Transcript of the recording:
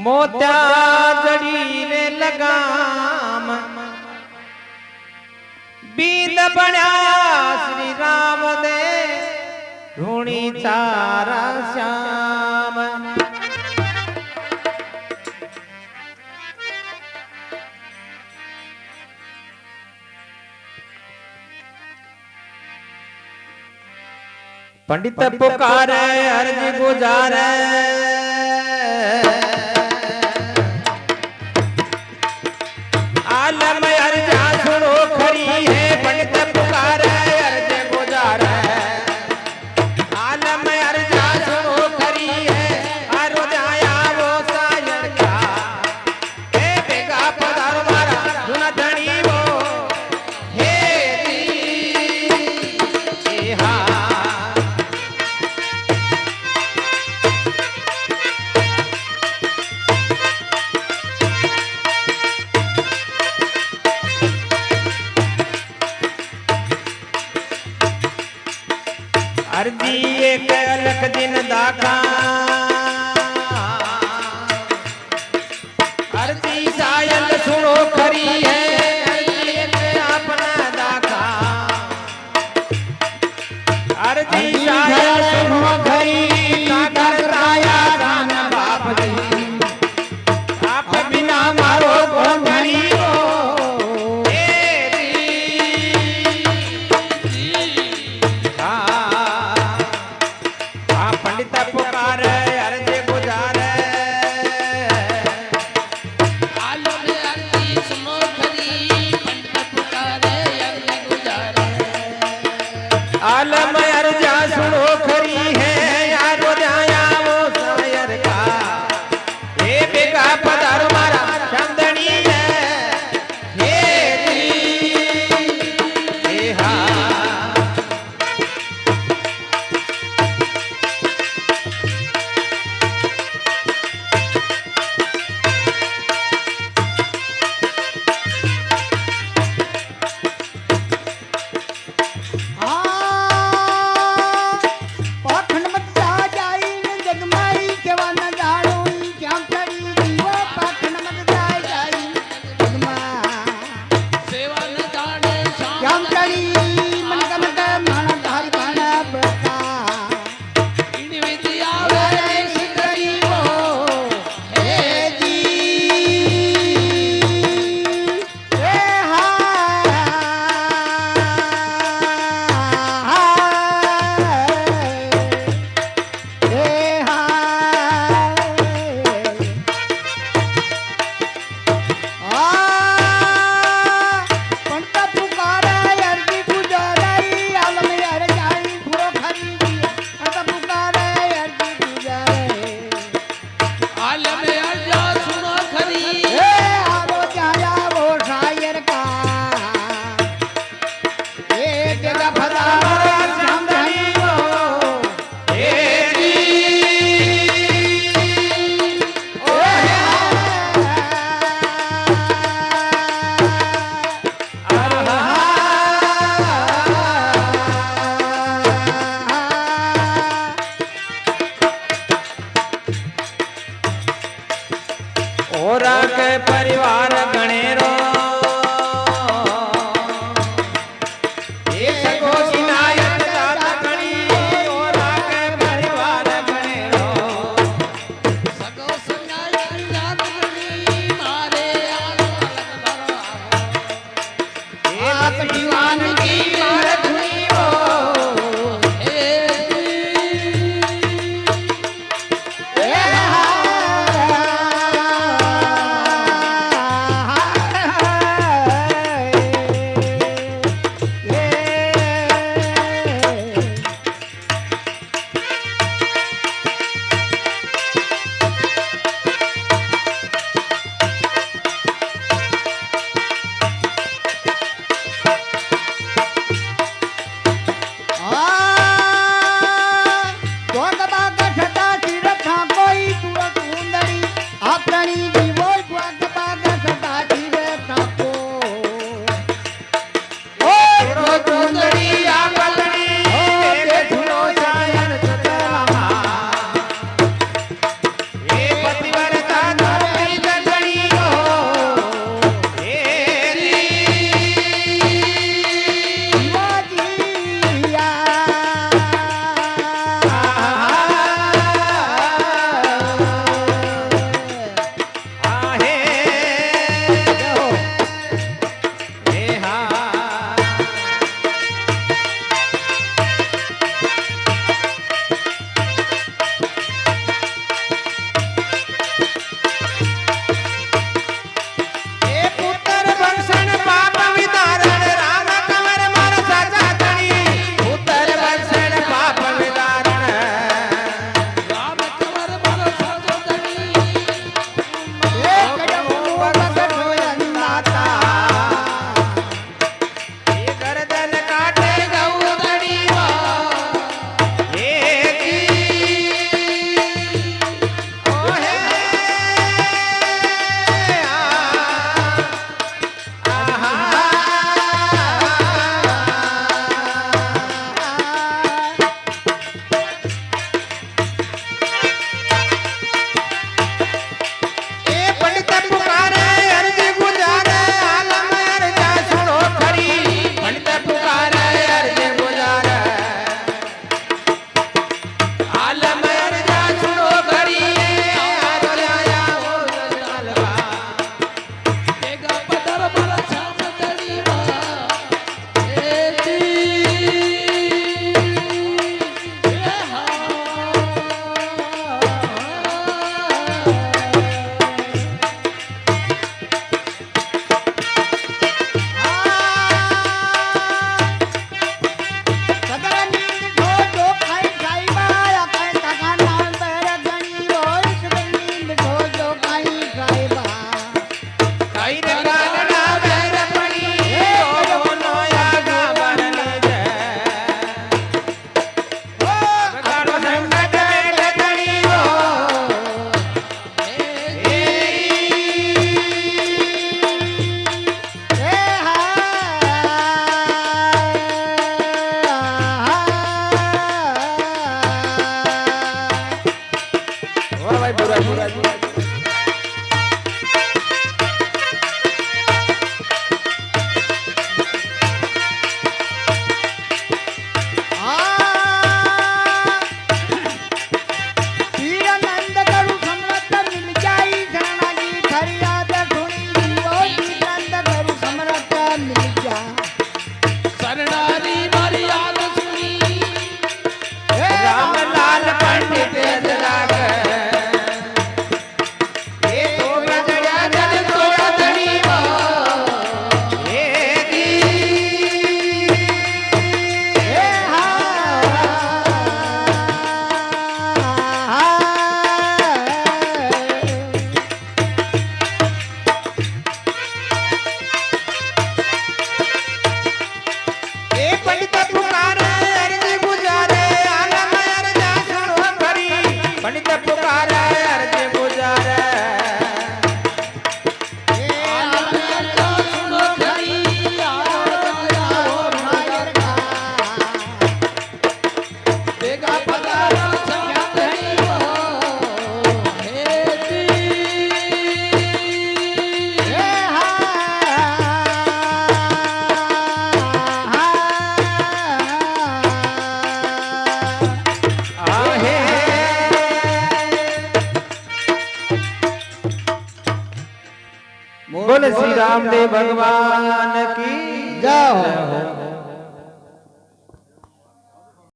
मोत्या जड़ी रे लगाम बीत बण्या श्री राम दे ऋणी चारा श्याम पंडित पुकारे अर्ज गुजारे आलम अर्जा सुनो खरी है पंडित पुकारे अर्ज गुजारे आलम अर्जा सुनो खरी है आरो जाया वो सायर का हे बेगा पधार मारा सुन धनी वो हे दी हा अर्जी एक अलग दिन दाखा अर्जी सायल सुनो खरी है अर्जी एक अपना दाखा अर्जी सायल सुनो खरी सागर राया राम बाप जी आप बिना मारो कौन धनी आलम अर्जा सुनो खरी है यारो जाया वो सायर का हे बेगा पधारो मारा चंदनी है हे दी हा बोले श्री रामदेव भगवान की जय हो। जय हो।